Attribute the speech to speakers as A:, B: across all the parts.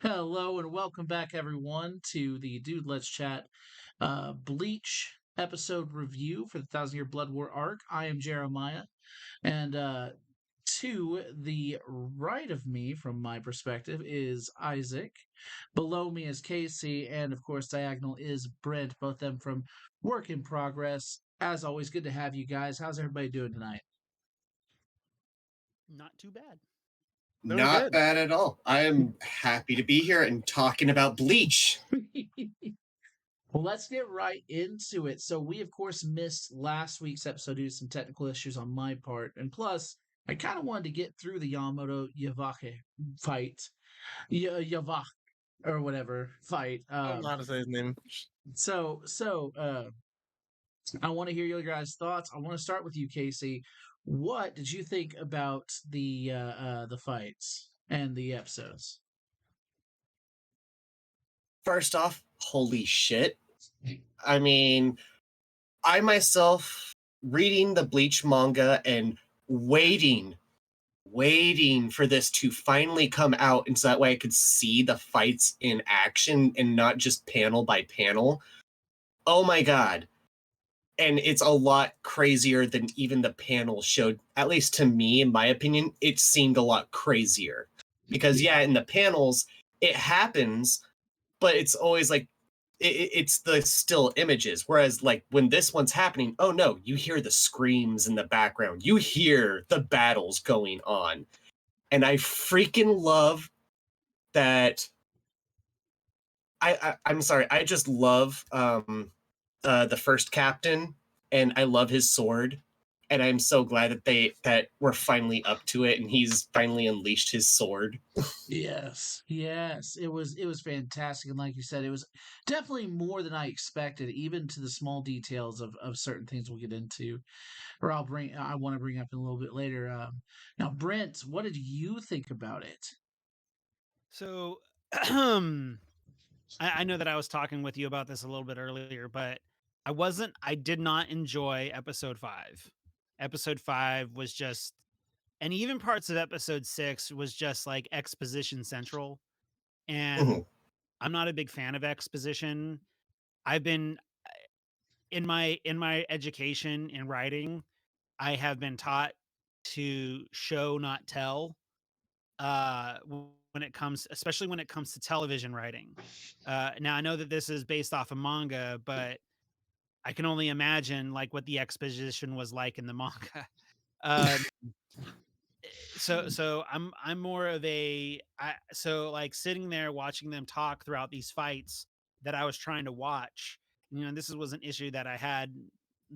A: Hello and welcome back, everyone, to the Dude Let's Chat Bleach episode review for the Thousand Year Blood War arc. I am Jeremiah, and to the right of me, from my perspective, is Isaac. Below me is Casey, and of course, diagonal is Brent, both them from Work in Progress. As always, good to have you guys. How's everybody doing tonight?
B: Not too bad.
C: Doing
D: Not
C: good.
D: bad at all. I am happy to be here and talking about Bleach.
A: Well, let's get right into it. So, we of course missed last week's episode due to some technical issues on my part, and plus, I kind of wanted to get through the Yamamoto Yhwach fight, Yhwach or whatever fight.
C: I don't know how to say his name.
A: So, I want to hear your guys' thoughts. I want to start with you, Casey. What did you think about the fights and the episodes?
D: First off, holy shit. I mean, I myself reading the Bleach manga and waiting for this to finally come out, and so that way I could see the fights in action and not just panel by panel. Oh my god. And it's a lot crazier than even the panel showed. At least to me, in my opinion, it seemed a lot crazier. Because yeah, in the panels, it happens, but it's always like it's the still images. Whereas like when this one's happening, oh no, you hear the screams in the background. You hear the battles going on. And I freaking love that. I'm sorry, I just love the first captain, and I love his sword. And I'm so glad that we're finally up to it, and he's finally unleashed his sword.
A: Yes, yes, it was fantastic, and like you said, it was definitely more than I expected, even to the small details of certain things we'll get into, or I want to bring up in a little bit later. Now, Brent, what did you think about it?
B: So, I know that I was talking with you about this a little bit earlier, but I did not enjoy episode 5. Episode 5 was just, and even parts of episode 6 was just like exposition central. And
D: Mhm.
B: I'm not a big fan of exposition. I've been in my education in writing, I have been taught to show, not tell. When it comes, especially when it comes to television writing. Now I know that this is based off a manga, but I can only imagine like what the exposition was like in the manga. Um, so I'm more of so like sitting there watching them talk throughout these fights that I was trying to watch. This was an issue that I had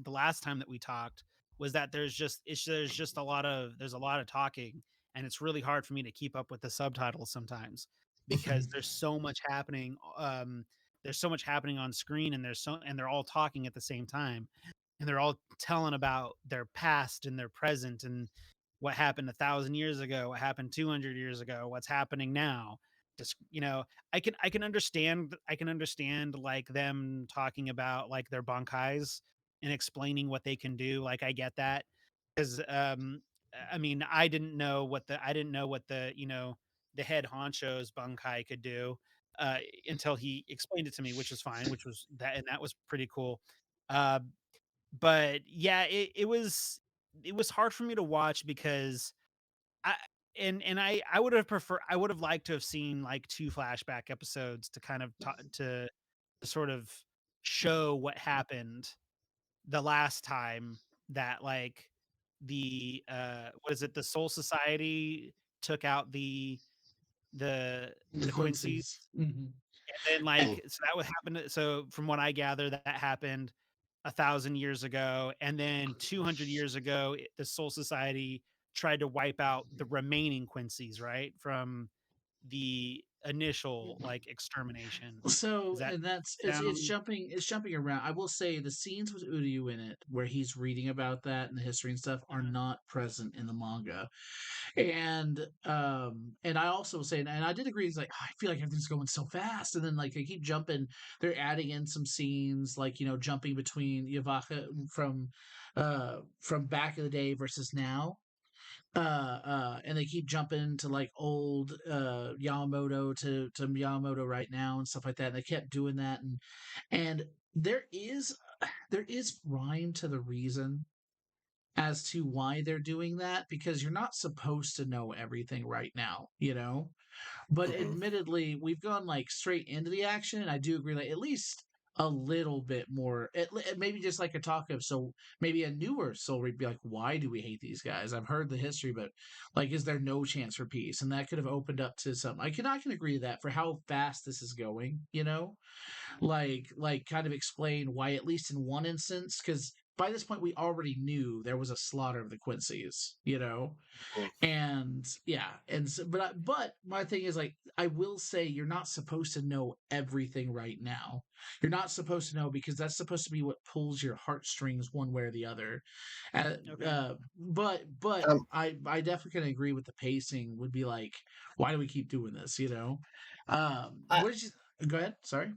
B: the last time that we talked, was that there's just there's a lot of talking, and it's really hard for me to keep up with the subtitles sometimes because there's so much happening on screen, and they're all talking at the same time, and they're all telling about their past and their present and what happened 1,000 years ago, what happened 200 years ago, what's happening now. Just I can understand like them talking about like their bunkais and explaining what they can do. Like I get that because I mean I didn't know what the head honcho's bunkai could do uh, until he explained it to me, which was fine, which was that and that was pretty cool. Uh, but yeah, it was hard for me to watch because I I would have liked to have seen like 2 flashback episodes to kind of to sort of show what happened the last time that like what is it, the Soul Society took out
A: The
B: the Quincy's.
A: Quincy's. Hmm.
B: And then like so that would happen. So from what I gather, that happened 1,000 years ago, and then 200 years ago, the Soul Society tried to wipe out the remaining Quincy's, right, from the initial like extermination. Does
A: So,
B: that
A: and that's it's
B: sound?
A: jumping around. I will say the scenes with Uryu in it, where he's reading about that and the history and stuff, are
B: Mhm.
A: not present in the manga. And I also say, and I did agree, it's like, I feel like everything's going so fast, and then like they keep jumping, they're adding in some scenes like, jumping between Yavaka from back in the day versus now. and they keep jumping to like old Yamamoto to Yamamoto right now and stuff like that. And they kept doing that, and there is rhyme to the reason as to why they're doing that, because you're not supposed to know everything right now, you know. But
D: Mhm.
A: admittedly, we've gone like straight into the action, and I do agree, like at least a little bit more, maybe just like a talk of, so maybe a newer Soul Reaper be like, why do we hate these guys? I've heard the history, but like, is there no chance for peace? And that could have opened up to something. I can agree to that for how fast this is going, you know, like kind of explain why, at least in one instance, because by this point we already knew there was a slaughter of the Quincy's, you know.
D: Mhm.
A: And yeah, and so, but my thing is, like, I will say you're not supposed to know everything right now. You're not supposed to know, because that's supposed to be what pulls your heartstrings one way or the other.
B: Okay.
A: But
D: Um,
A: I definitely can agree with the pacing. Would be like, why do we keep doing this, you know?
D: I,
A: What did you go ahead, sorry.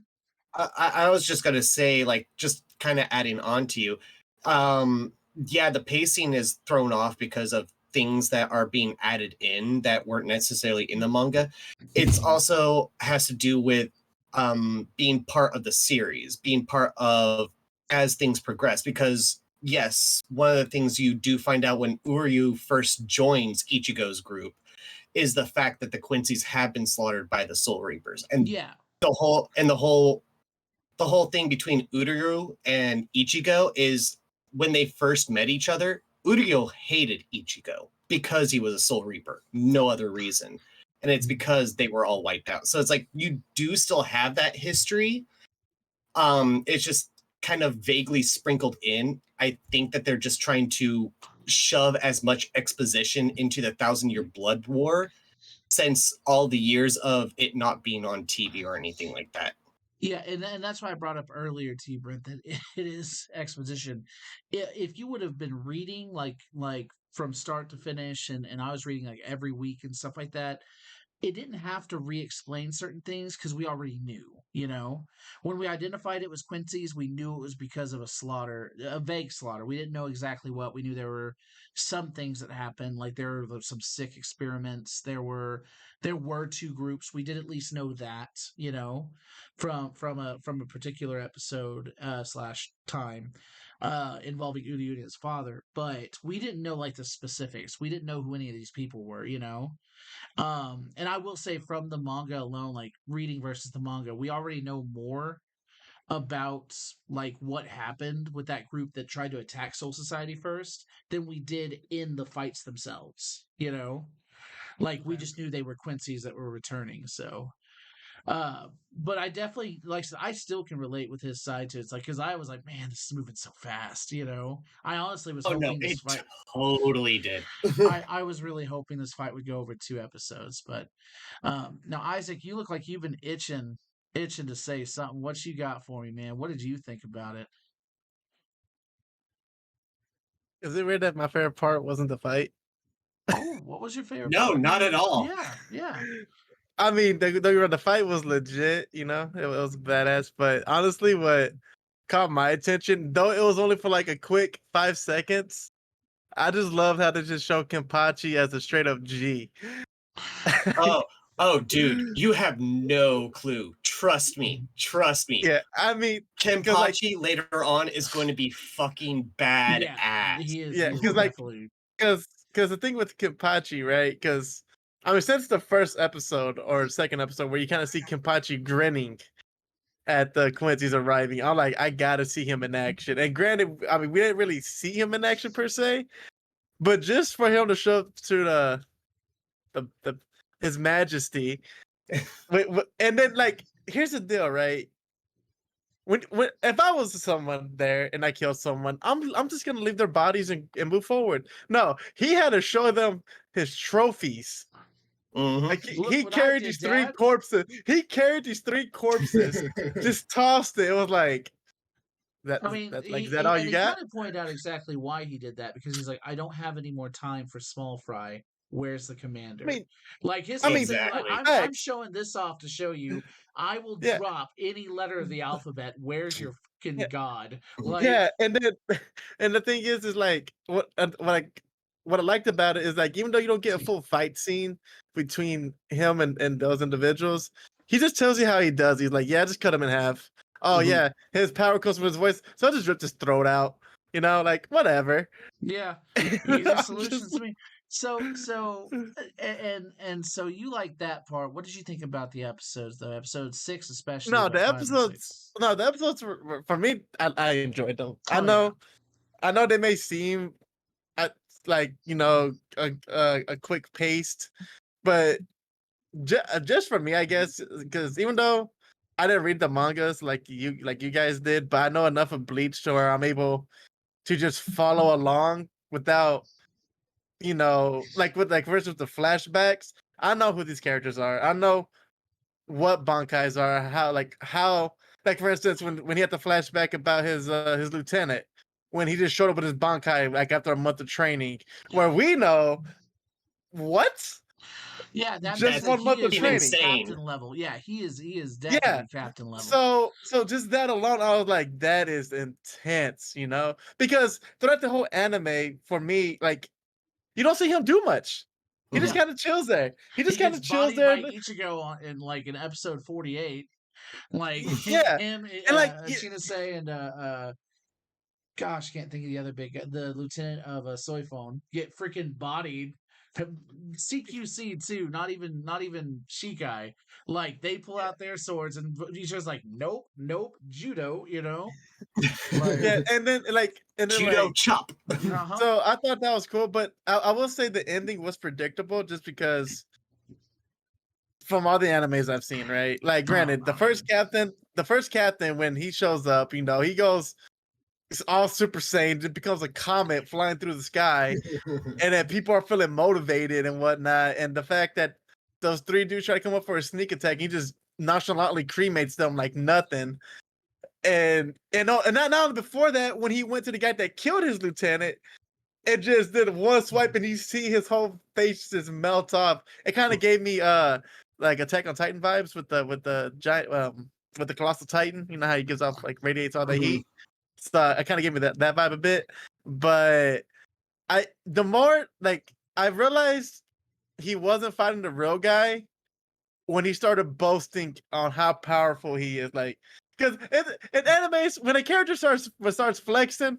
D: I was just gonna say, like, just kind of adding on to you. Yeah, the pacing is thrown off because of things that are being added in that weren't necessarily in the manga. It's also has to do with being part of the series, being part of as things progress. Because yes, one of the things you do find out when Uryu first joins Ichigo's group is the fact that the Quincy's have been slaughtered by the Soul Reapers, and
A: Yeah,
D: the whole thing between Uryu and Ichigo is when they first met each other, Uryu hated Ichigo because he was a Soul Reaper, no other reason. And it's because they were all wiped out. So it's like you do still have that history. It's just kind of vaguely sprinkled in. I think that they're just trying to shove as much exposition into the 1,000-Year Blood War since all the years of it not being on TV or anything like that.
A: yeah, and that's why I brought up earlier to you, Brent, that it is exposition. If you would have been reading like from start to finish, and I was reading like every week and stuff like that, it didn't have to re-explain certain things because we already knew, you know. When we identified it was Quincy's, we knew it was because of a slaughter, a vague slaughter. We didn't know exactly what. We knew there were some things that happened, like there were some sick experiments. There were two groups. We did at least know that, you know, from a particular episode slash time involving Udi and his father. But we didn't know like the specifics. We didn't know who any of these people were, you know. And I will say, from the manga alone, like reading versus the manga, we already know more about like what happened with that group that tried to attack Soul Society first than we did in the fights themselves, you know. Like, we
B: Okay.
A: just knew they were Quincy's that were returning. So but I definitely, like I said, I still can relate with his side to it. It's like, because I was like, man, this is moving so fast, you know. I honestly was
D: Oh no,
A: hoping this
D: it
A: fight
D: totally did.
A: I was really hoping this fight would go over 2 episodes. But now, Isaac, you look like you've been itching to say something. What you got for me, man? What did you think about it?
C: Is it weird that my favorite part wasn't the fight?
A: Oh, what was your favorite
D: No,
A: part,
D: not
A: man?
D: at all.
A: Yeah.
C: I mean, the fight was legit, you know, it was badass. But honestly, what caught my attention, though it was only for like a quick 5 seconds, I just loved how they just showed Kenpachi as a straight up G.
D: Oh, dude, you have no clue. Trust me. Trust me.
C: Yeah, I mean, because like,
D: Kenpachi later on is going to be fucking
A: Yeah,
D: badass.
A: he is.
C: yeah,
A: He is
C: because like,
A: definitely.
C: because the thing with Kenpachi, right? Because I mean, since the first episode or second episode where you kind of see Kenpachi grinning at the Quincy's arriving, I'm like, I gotta see him in action. And granted, I mean, we didn't really see him in action per se, but just for him to show up to the His Majesty, and then like, here's the deal, right? When if I was someone there and I killed someone, I'm just gonna leave their bodies and move forward. No, he had to show them his trophies. Like
A: Look
C: he
A: what I
C: carried
A: did,
C: these three
A: Dad.
C: corpses. He carried these three corpses, just tossed it. It was like
A: I mean,
C: is that all
A: and
C: you
A: he
C: got?
A: kind of pointed out exactly why he did that, because he's like, I don't have any more time for small fry. Where's the
C: I
A: commander?
C: mean,
A: Like, his
C: I
A: whole
C: mean,
A: thing, like,
D: Exactly.
A: I'm
C: facts.
A: showing this off to show you I will
C: Yeah,
A: drop any letter of the alphabet. Where's your
C: yeah,
A: fucking god? Like,
C: yeah. And then, and the thing is like what like what I liked about it is like even though you don't get a full fight scene between him and those individuals, he just tells you how he does. He's like, yeah, just cut him in half. Oh
D: Mhm.
C: yeah, his power comes from his voice, so I just ripped his throat out. You know, like whatever.
A: Yeah, easy
C: I'm
A: solutions
C: just
A: to me. So and so you like that part. What did you think about the episodes though? Episode 6 especially,
C: no,
A: but
C: the
A: 5 and
C: episodes.
A: 6.
C: No, the episodes for me. I enjoyed them.
A: Oh yeah.
C: I know they may seem like a quick paced, but just for me, I guess, because even though I didn't read the mangas like you guys did, but I know enough of Bleach to where I'm able to just follow along without like with like first with the flashbacks. I know who these characters are. I know what bankais are. How like for instance when he had the flashback about his lieutenant when he just showed up with his bankai like after a month of training, where we know what
A: Yeah, that
C: just
A: means that
C: 1 month of
A: he is
C: training.
A: captain level. Yeah, he is
C: Yeah.
A: definitely captain level.
C: So just that alone, I was like, that is intense, because throughout the whole anime, for me, like you don't see him do much. He just
A: Yeah.
C: kind of chills there. He
A: He
C: just kind
A: gets
C: of chills
A: bodied
C: there.
A: by Ichigo in like in episode 48. Like
C: Yeah,
A: him,
C: and like
A: Shinase, and gosh, can't think of the other big guy, the lieutenant of Soy Phone get freaking bodied. CQC too, not even Shikai. Like they pull out their swords and he's just like, nope, nope, judo, like
C: yeah, and then
D: Judo
C: like
D: chop.
A: uh-huh.
C: so I thought that was cool, but I will say the ending was predictable just because from all the animes I've seen, right? Like,
A: Oh,
C: granted, the first captain, when he shows up, he goes, it's all Super Saiyan, it becomes a comet flying through the sky, and then people are feeling motivated and whatnot. And the fact that those three dudes try to come up for a sneak attack, he just nonchalantly cremates them like nothing. And not only before that, when he went to the guy that killed his lieutenant, it just did one swipe and you see his whole face just melt off. It kind of gave me like Attack on Titan vibes with the giant with the colossal Titan. You know how he gives off like radiates all the
D: Mhm.
C: heat. So it kind of gave me that vibe a bit. But the more like I realized he wasn't fighting the real guy when he started boasting on how powerful he is. Like because in animes, when a character starts flexing,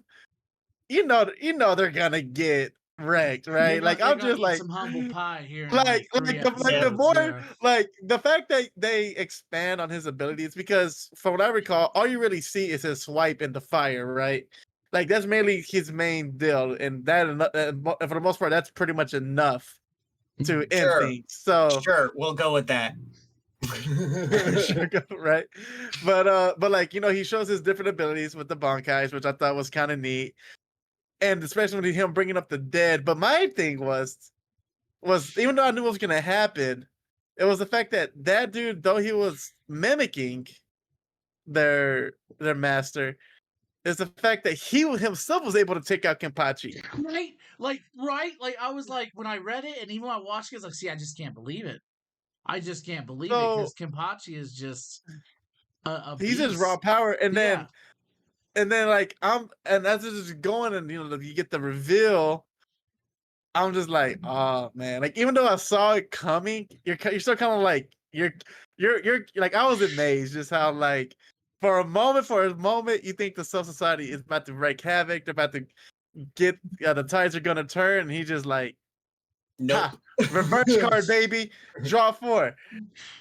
C: they're gonna get wrecked,
A: They're
C: right?
A: gonna
C: Like
A: they're
C: I'm
A: gonna
C: just
A: eat some humble pie here in
C: like
A: like three
C: like the like the
A: episodes.
C: more
A: Yeah.
C: like the fact that they expand on his abilities, because from what I recall, all you really see is his swipe in the fire, right? Like that's mainly his main deal, and for the most part, that's pretty much enough to end
D: Sure.
C: things. So
D: Sure, we'll go with that.
C: sure, right? But like he shows his different abilities with the Bankais, which I thought was kind of neat, and especially with him bringing up the dead. But my thing was even though I knew what was gonna happen, it was the fact that that dude, though he was mimicking their master, is the fact that he himself was able to take out Kenpachi.
A: Right. I was like when I read it and even when I watched it, I was like, see, I just can't believe it. I just can't believe it
C: So
A: because Kenpachi is just a
C: he's his raw
A: beast.
C: power, and
A: Yeah.
C: then like and as it's just going, and you get the reveal. I'm just like, oh man! Like even though I saw it coming, you're still kind of like you're like I was amazed just how like for a moment you think the Soul Society is about to wreak havoc, they're about to get the tides are gonna turn, and he just like
D: Nope.
C: ha reverse card baby, draw 4,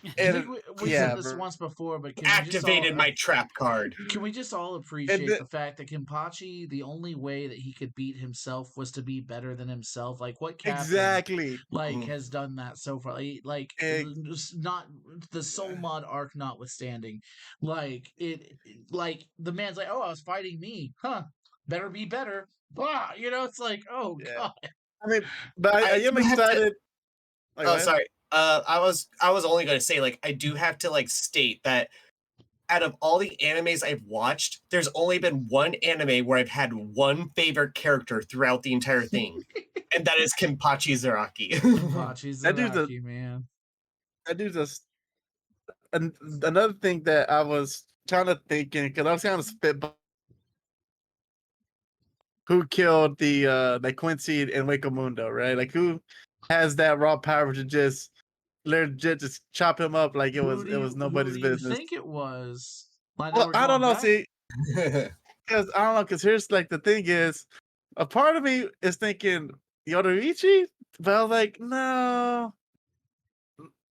A: I think
C: and
A: we said
C: yeah,
A: this once before, but
D: Activated my trap card.
A: can we just all
C: and
A: appreciate the fact that Kenpachi, the only way that he could beat himself was to be better than himself? Like what captain
C: exactly,
D: Mhm.
A: has done that so far?
C: ex-
A: Not the soul mod arc notwithstanding, like the man's like, oh, I was fighting me, huh? Better be better. It's like, oh
C: yeah.
A: god.
C: I mean, but I
D: I
C: am
D: do have to.
C: excited. Like,
D: Oh,
C: what?
D: sorry. I was only going to say, like, I do have to like state that out of all the animes I've watched, there's only been one anime where I've had one favorite character throughout the entire thing, and that is Kenpachi Zaraki.
A: Kenpachi
C: That dude's a
A: Zaraki, man.
C: that dude's a and another thing that I was kind of thinking, because I was kind of spitballing who killed the Quincy and Waco Mundo, right? Like who has that raw power to just legit just chop him up like it was
A: Who
C: nobody's
A: do you
C: business.
A: think it was? I know
C: Well,
A: we're
C: I don't
A: going
C: know.
A: back.
C: See, because I don't know. Because here's like the thing is, a part of me is thinking Yoruichi, but I was like, no.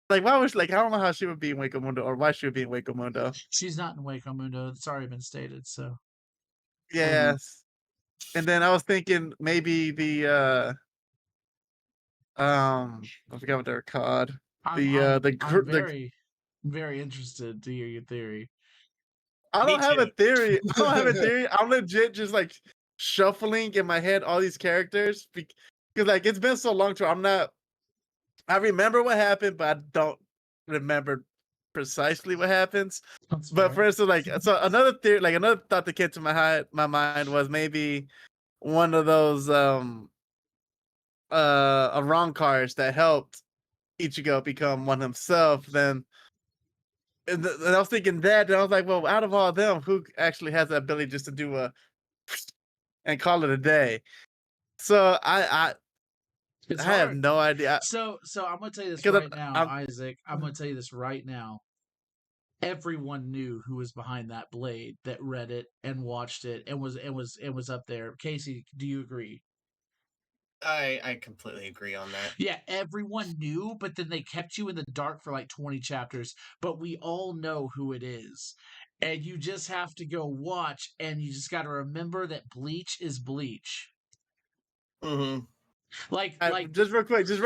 C: Like, why was like I don't know how she would be in Waco Mundo or why she would be in Waco Mundo.
A: She's not in Waco Mundo. It's already been stated. So
C: Yes. And then I was thinking maybe the I forgot what they're called.
A: I'm very, very interested to hear your theory.
C: I
D: Me
C: don't have a
D: too.
C: theory. I don't have a theory. I'm legit just like shuffling in my head all these characters because like it's been so long to I'm not. I remember what happened, but I don't remember precisely what happens.
A: That's
C: But
A: fair.
C: for instance, like so another theory, like another thought that came to my mind was maybe one of those wrong cars that helped Ichigo become one himself. Then and I was thinking that, and I was like, well, out of all of them, who actually has the ability just to do a and call it a day? So
A: It's
C: I have
A: hard.
C: no idea
A: So I'm gonna tell you this
C: because
A: right now,
C: I'm
A: Isaac. I'm gonna tell you this right now. Everyone knew who was behind that blade that read it and watched it and was up there. Casey, do you agree?
D: I completely agree on that.
A: Yeah, everyone knew, but then they kept you in the dark for like 20 chapters, but we all know who it is. And you just have to go watch, and you just got to remember that Bleach is Bleach.
D: Hmm.
A: Like,
C: just real quick. Is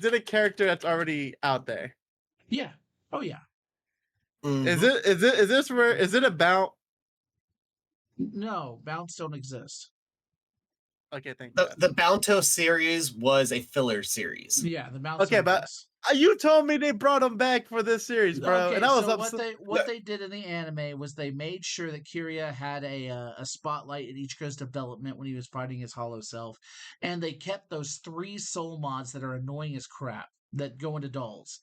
C: it a character that's already out there?
A: yeah. Oh, yeah.
C: Is it about?
A: No, bounce don't exist.
C: Okay, thank
D: The
C: God.
D: the Bounto series was a filler series.
A: Yeah, the bounce
C: Okay,
A: don't
C: but
A: exist.
C: you told me they brought him back for this series, bro, and
A: Okay,
C: I was
A: so
C: upset.
A: what they did in the anime was they made sure that Kirya had a spotlight in Ichigo's development when he was fighting his hollow self, and they kept those 3 soul mods that are annoying as crap that go into dolls.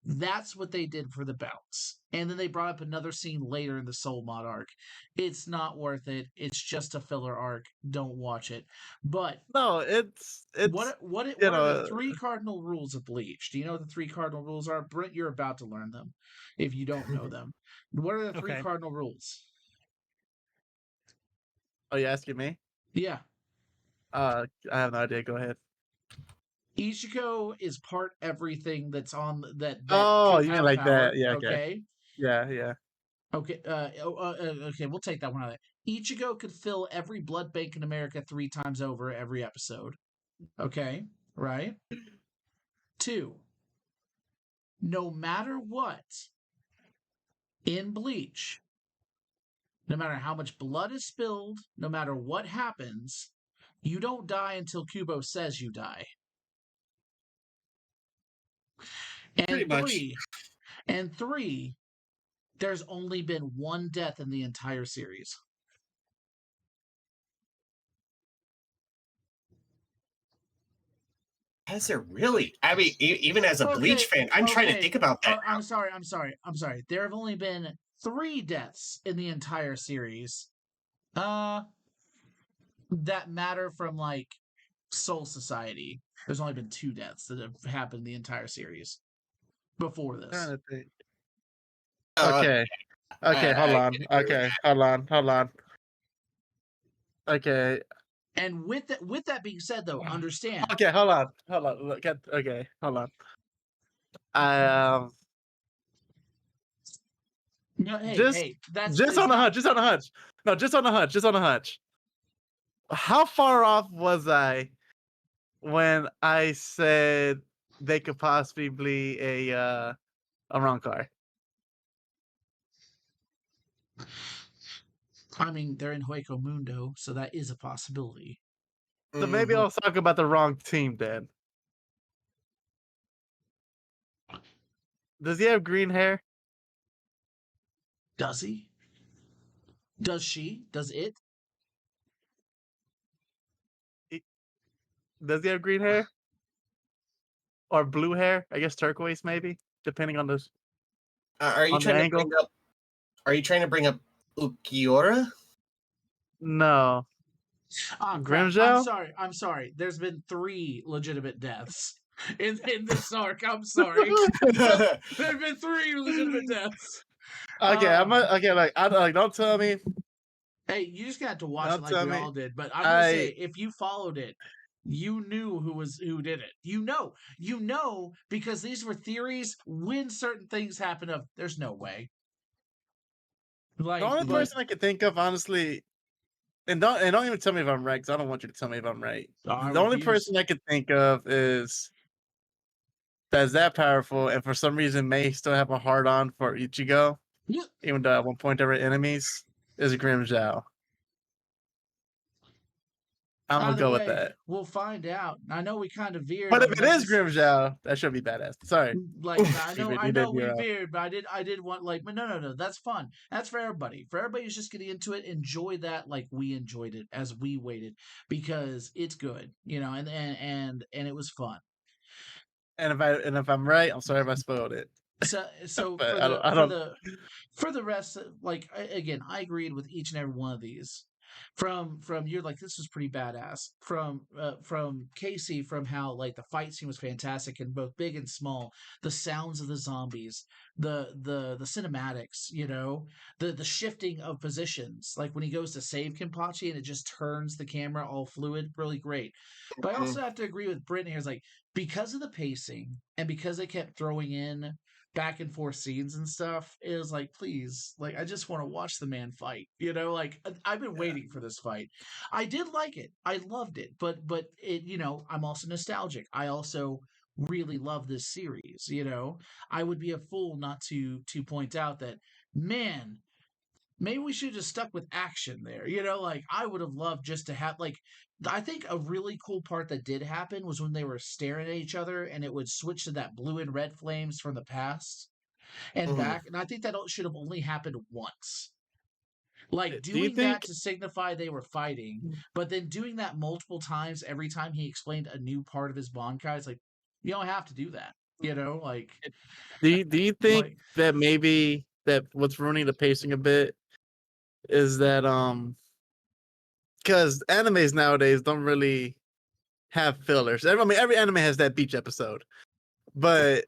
A: That's what they did for the bounce. And then they brought up another scene later in the soul mod arc. It's not worth it. It's just a filler arc. Don't watch it. But
C: No, it's
A: what
C: you
A: are the
C: know
A: 3 cardinal rules of Bleach? Do you know what the 3 cardinal rules are? Brent, you're about to learn them if you don't know them. What are the 3
B: Okay.
A: cardinal rules?
C: Oh, you asking me?
A: Yeah.
C: I have no idea. Go ahead.
A: Ichigo is part everything that's on that
C: Oh,
A: could
C: you mean
A: have
C: like
A: power.
C: that? Yeah. Okay.
A: Okay.
C: Yeah.
A: Okay. Okay. We'll take that one out of it. Ichigo could fill every blood bank in America 3 times over every episode. Okay. Right. 2. No matter what in Bleach, no matter how much blood is spilled, no matter what happens, you don't die until Kubo says you die.
D: Pretty
A: And
D: much.
A: three, there's only been 1 death in the entire series.
D: Has there really? I mean, even as a Bleach fan, I'm trying to think about that.
A: I'm sorry. There have only been 3 deaths in the entire series. That matter from like Soul Society. There's only been 2 deaths that have happened in the entire series before this.
C: Trying to think.
D: Uh,
C: Okay. Okay. Hold
D: I
C: on.
D: can agree with
C: Okay.
D: that.
C: Hold on. Okay.
A: And with that being said, though, understand.
C: Okay. Hold on. Look at. Okay. Hold on. I
A: No, hey,
C: just
A: that's
C: just on a hunch. Just on a hunch. No, just on a hunch. Just on a hunch. How far off was I when I said they could possibly be a wrong car?
A: I mean, they're in Hueco Mundo, so that is a possibility.
C: So maybe
D: Mhm.
C: I'll talk about the wrong team then. Does he have green hair?
A: Does he? Does she? Does it?
C: Does he have green hair? Or blue hair? I guess turquoise maybe, depending on
D: Are you
C: on the
D: trying to
C: angle.
D: bring up? Are you trying to bring up Ukiura?
C: No.
A: Ah, crap.
C: Grimjow?
A: I'm sorry. There's been 3 legitimate deaths in this arc. I'm sorry. There've been 3 legitimate deaths.
C: Okay,
A: Um,
C: okay. Like, don't tell me.
A: Hey, you just got to watch it
C: Don't
A: like
C: tell
A: we
C: me.
A: all did. But I'm gonna say,
C: I
A: if you followed it, you knew who did it. You know, because these were theories. When certain things happen, of there's no way.
C: the
A: Like,
C: only
A: but
C: person I could think of, honestly, and don't even tell me if I'm right, because I don't want you to tell me if I'm right.
A: I
C: The only
A: refuse.
C: person I could think of is that's that powerful, and for some reason may still have a hard on for Ichigo,
A: Yeah.
C: even though at one point they were enemies, is Grimjow. I'm gonna
A: Either
C: go with
A: way,
C: that.
A: we'll find out. I know we kind of veered
C: But if
A: on
C: it
A: like
C: is
A: this.
C: Grimjow, that should be badass. Sorry.
A: Like I
C: You
A: know
C: did
A: we
C: veer off.
A: veered, but I did want like, but no, that's fun. That's for everybody. For everybody who's just getting into it, enjoy that like we enjoyed it as we waited because it's good, and it was fun.
C: And if I'm right, I'm sorry if I spoiled it.
A: So
C: But
A: for
C: I don't.
A: the
C: I don't.
A: for the rest, like again, I agreed with each and every one of these. From you're like this was pretty badass. From Casey, from how like the fight scene was fantastic and both big and small. The sounds of the zombies, the cinematics, the shifting of positions. Like when he goes to save Kenpachi and it just turns the camera all fluid, really great. But I also have to agree with Brittany here. Is like because of the pacing and because they kept throwing in back and forth scenes and stuff, it was like, please, like, I just want to watch the man fight. Like I've been
C: Yeah.
A: waiting for this fight. I did like it. I loved it. But it, I'm also nostalgic. I also really love this series. I would be a fool not to point out that, man, maybe we should have just stuck with action there. Like I would have loved just to have like I think a really cool part that did happen was when they were staring at each other and it would switch to that blue and red flames from the past and
D: Mhm.
A: back. And I think that should have only happened once. Like
C: Do you
A: doing that
C: think?
A: to signify they were fighting, but then doing that multiple times every time he explained a new part of his Bankai, it's like you don't have to do that. Like
C: Do you think
A: like
C: that maybe that what's ruining the pacing a bit is that because animes nowadays don't really have fillers. I mean, every anime has that beach episode, but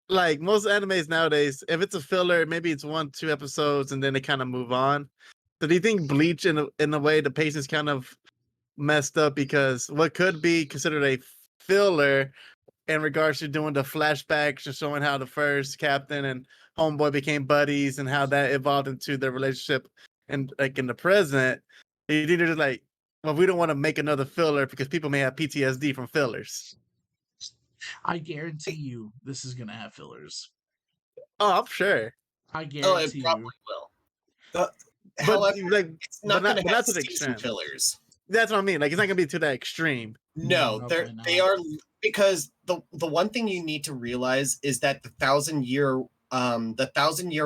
C: like most animes nowadays, if it's a filler, maybe it's 1, 2 episodes, and then they kind of move on. So do you think Bleach, in a way, the pacing's kind of messed up because what could be considered a filler in regards to doing the flashbacks and showing how the first captain and homeboy became buddies and how that evolved into their relationship and like in the present, you think they're just like, well, we don't want to make another filler because people may have PTSD from fillers.
A: I guarantee you this is gonna have fillers.
C: Oh, I'm sure.
A: I
D: Oh, it
A: guarantee
D: probably
A: you.
D: will.
C: But
D: However,
C: like,
D: it's not going to
C: but
D: have
C: not to the
D: season
C: extent.
D: fillers.
C: That's what I mean. Like, it's not gonna be to that extreme.
D: No,
A: Probably
D: they
A: not.
D: are, because the one thing you need to realize is that the 1,000 year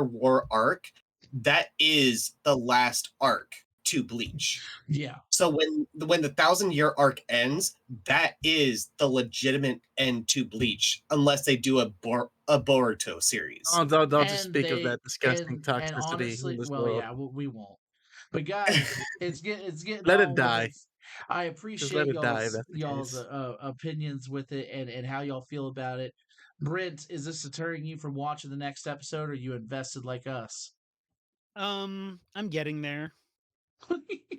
D: war arc, that is the last arc to Bleach.
A: Yeah.
D: So when the 1,000 year arc ends, that is the legitimate end to Bleach, unless they do a Boruto series.
C: Oh, don't just
A: And
C: speak of
A: they
C: that disgusting
A: and
C: toxicity in
A: honestly,
C: this
A: well,
C: world.
A: yeah, we won't. But guys, it's getting
C: Let it
A: on with
C: die.
A: it. I
C: Just let
A: appreciate
C: it die if
A: y'all's
C: that's the
A: y'all's
C: case.
A: opinions with it and how y'all feel about it. Brent, is this deterring you from watching the next episode, or are you invested like us?
B: I'm getting there.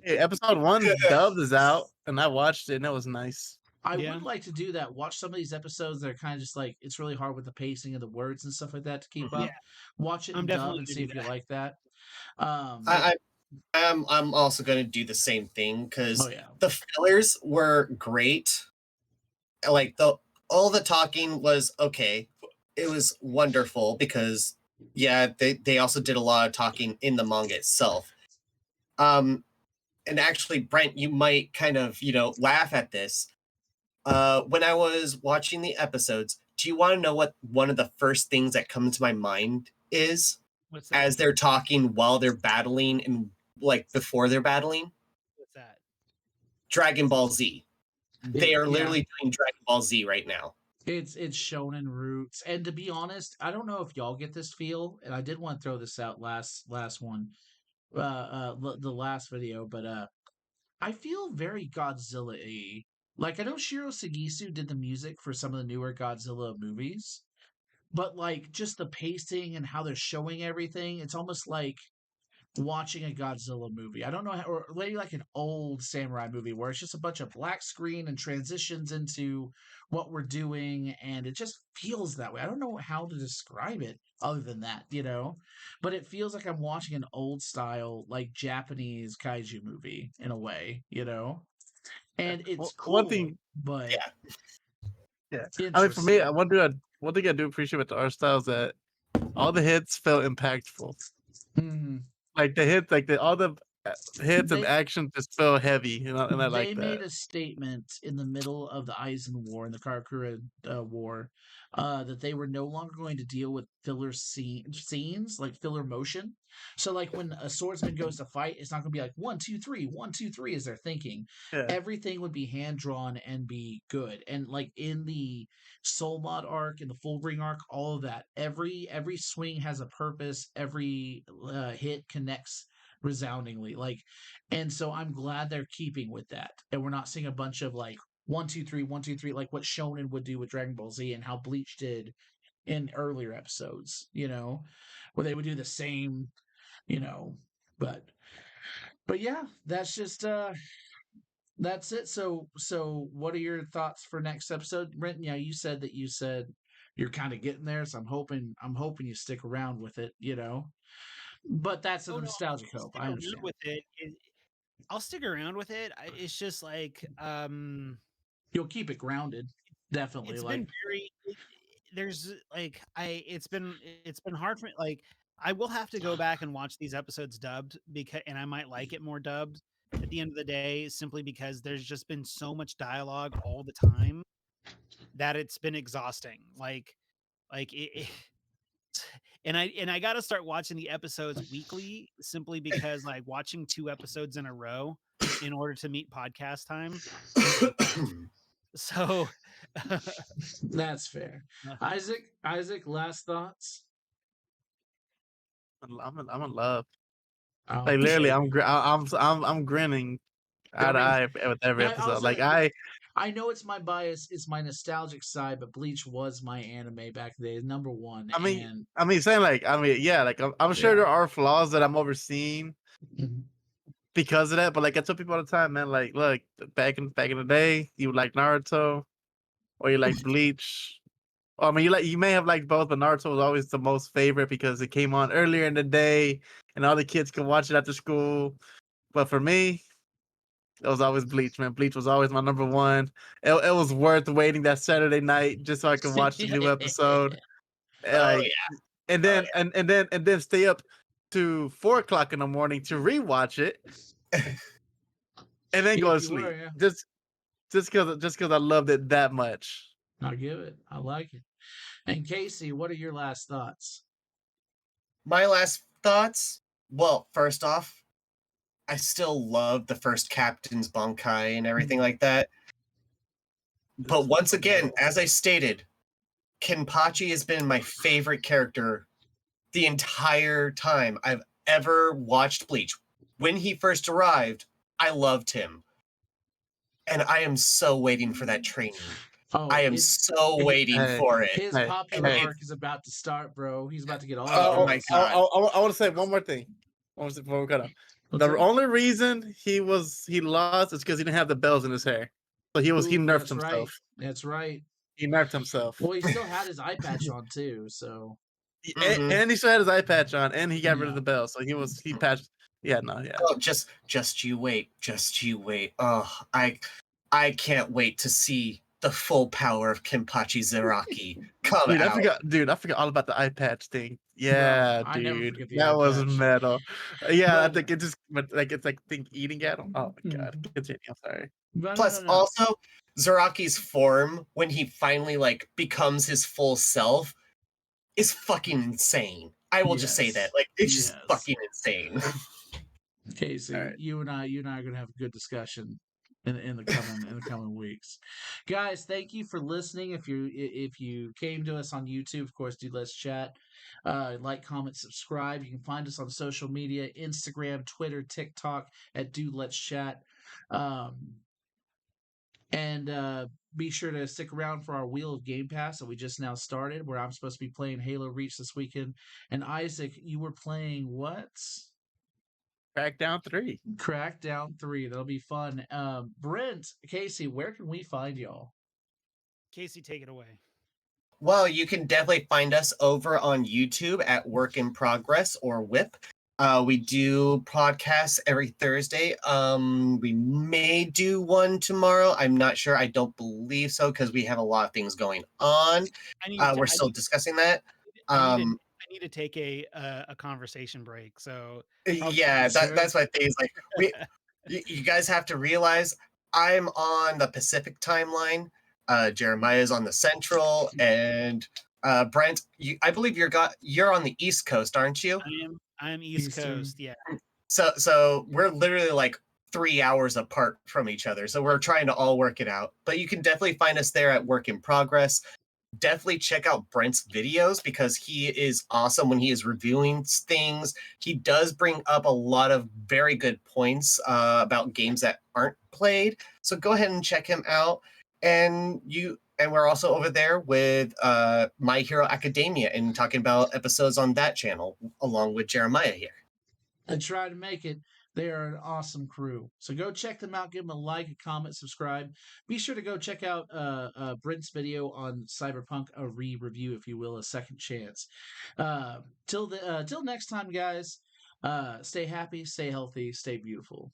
C: Hey, episode 1 dubbed is out, and I watched it, and it was nice.
A: I
B: Yeah.
A: would like to do that. Watch some of these episodes that are kind of just like it's really hard with the pacing of the words and stuff like that to keep
D: Mhm.
A: up. Watch it
B: I'm
A: in dub
B: definitely
A: and
B: gonna
A: see
B: do
A: if you
B: that.
A: like that.
D: I'm also going to do the same thing, because
A: Oh yeah,
D: the fillers were great. Like all the talking was okay. It was wonderful because they also did a lot of talking in the manga itself. And actually, Brent, you might kind of laugh at this. When I was watching the episodes, do you want to know what one of the first things that comes to my mind is
B: What's that?
D: as they're talking while they're battling and like before they're battling?
B: What's that?
D: Dragon Ball Z. They are
A: yeah.
D: literally doing Dragon Ball Z right now.
A: It's shonen roots, and to be honest, I don't know if y'all get this feel, and I did want to throw this out last one, the last video, but I feel very Godzilla-y. Like, I know Shiro Sagisu did the music for some of the newer Godzilla movies, but like just the pacing and how they're showing everything, it's almost like watching a Godzilla movie. I don't know how, or maybe like an old samurai movie where it's just a bunch of black screen and transitions into what we're doing, and it just feels that way. I don't know how to describe it other than that, but it feels like I'm watching an old style, like Japanese kaiju movie in a way, and it's
C: One
A: cool,
C: thing,
A: but
D: Yeah.
C: yeah. I mean, for me,
A: interesting.
C: one thing I do appreciate with the art style is that all the hits felt impactful.
A: Mhm.
C: Like the hits, all the hits and
A: They
C: action just felt heavy, and I like
A: they
C: that.
A: made a statement in the middle of the Eisen War and the Karakura War, that they were no longer going to deal with filler scenes, like filler motion. So, like when a swordsman goes to fight, it's not going to be like 1, 2, 3, 1, 2, 3 as they're thinking.
C: Yeah,
A: Everything would be hand drawn and be good. And like in the Soul Mod arc, in the Full Ring arc, all of that, every swing has a purpose. Every hit connects resoundingly. And so I'm glad they're keeping with that. And we're not seeing a bunch of like 1, 2, 3, 1, 2, 3, like what Shonen would do with Dragon Ball Z and how Bleach did in earlier episodes, where they would do the same, you know. But yeah, that's just that's it. So what are your thoughts for next episode? Brent, yeah, you said you're kind of getting there, so I'm hoping you stick around with it, But that's a
B: Oh no,
A: nostalgic
B: I'll
A: hope.
B: stick
A: I
B: around
A: understand.
B: with it. I'll stick around with it. It's just like
A: You'll keep it grounded. Definitely.
B: it's
A: Like
B: been there's like it's been hard for me. Like I will have to go back and watch these episodes dubbed, because and I might like it more dubbed at the end of the day, simply because there's just been so much dialogue all the time that it's been exhausting. Like and I got to start watching the episodes weekly, simply because like watching 2 episodes in a row in order to meet podcast time is rough. So
A: that's fair. Isaac, last thoughts?
C: I'm in love.
A: Oh,
C: Like literally,
A: okay.
C: I'm grinning eye to
A: Every
C: eye with every
A: I'll
C: episode.
A: say
C: Like
A: this. I know it's my bias, it's my nostalgic side, but Bleach was my anime back in the day, number one. And
C: saying yeah, like I'm sure
A: yeah.
C: there are flaws that I'm overseeing
A: Mhm.
C: because of that. But like I tell people all the time, man, like look, back in the day, you like Naruto or you like Bleach. Or, I mean, you may have liked both, but Naruto was always the most favorite because it came on earlier in the day, and all the kids could watch it after school. But for me, it was always Bleach, man. Bleach was always my number one. It was worth waiting that Saturday night just so I could watch the new episode. And
D: Oh
C: like,
D: yeah.
C: and
D: Oh
C: then and then stay up to 4 o'clock in the morning to rewatch it, and then go
A: If
C: to
A: you were,
C: sleep.
A: yeah.
C: Just because I loved it that much.
A: I'll give it. I like it. And Casey, what are your last thoughts?
D: My last thoughts. Well, first off, I still love the first Captain's Bankai and everything like that. But once again, as I stated, Kenpachi has been my favorite character the entire time I've ever watched Bleach. When he first arrived, I loved him. And I am so waiting for that training.
A: Oh,
D: I am
A: it's
D: so waiting
C: Hey,
D: for it.
A: his
C: hey,
A: popular
D: And
C: hey.
A: arc is about to start, bro. He's about to get all the
D: oh my
A: girls.
D: God.
C: I want to say one more thing. Before we cut off.
A: What's
C: The
A: that?
C: only reason he lost is because he didn't have the bells in his hair. So he
A: Ooh,
C: nerfed
A: that's right.
C: himself.
A: That's right.
C: He nerfed himself.
A: Well, he still had his eye patch on too, so
D: Mhm.
C: And he still had his eye patch on, and he got rid of
A: yeah.
C: the bell. So he patched. Yeah, no, yeah.
D: Oh, just you wait. Just you wait. Oh, I can't wait to see the full power of Kenpachi Zaraki come out.
C: I forgot all about the eye patch thing.
A: Bro,
C: Yeah,
A: I never
C: dude,
A: forget the eye
C: that was
A: patch.
C: metal. Yeah, I
A: But
C: think it just like it's like think eating at him. Oh my god, continue. I'm sorry.
A: but no, no,
D: Plus,
A: no.
D: also Zaraki's form when he finally like becomes his full self is fucking insane. I will just say
A: Yes.
D: that. Like, it's just
A: Yes.
D: fucking insane.
A: Casey,
C: All right.
A: you and I are gonna have a good discussion in the coming weeks. Guys, thank you for listening. If you came to us on YouTube, of course, do let's chat. Like, comment, subscribe. You can find us on social media, Instagram, Twitter, TikTok at Do Let's Chat. Um, and be sure to stick around for our Wheel of Game Pass that we just now started, where I'm supposed to be playing Halo Reach this weekend. And Isaac, you were playing what?
C: Crackdown 3.
A: Crackdown 3. That'll be fun. Brent, Casey, where can we find y'all?
B: Casey, take it away.
D: Well, you can definitely find us over on YouTube at Work in Progress or WIP. We do podcasts every Thursday. We may do one tomorrow. I'm not sure. I don't believe so because we have a lot of things going on. We're still discussing that.
B: I need to take a conversation break. So
D: yeah,
A: Sure.
D: that's my thing. Is like you guys have to realize I'm on the Pacific timeline. Jeremiah is on the Central, and Brent, I believe you're on the East Coast, aren't you?
B: I'm East
A: Eastern.
B: Coast. Yeah.
D: So we're literally like 3 hours apart from each other. So we're trying to all work it out. But you can definitely find us there at Work in Progress. Definitely check out Brent's videos because he is awesome when he is reviewing things. He does bring up a lot of very good points about games that aren't played. So go ahead and check him out. And we're also over there with My Hero Academia and talking about episodes on that channel along with Jeremiah here.
A: And try to make it. They are an awesome crew. So go check them out. Give them a like, a comment, subscribe. Be sure to go check out Brent's video on Cyberpunk, a re-review, if you will, a second chance. Till next time, guys. Stay happy, stay healthy, stay beautiful.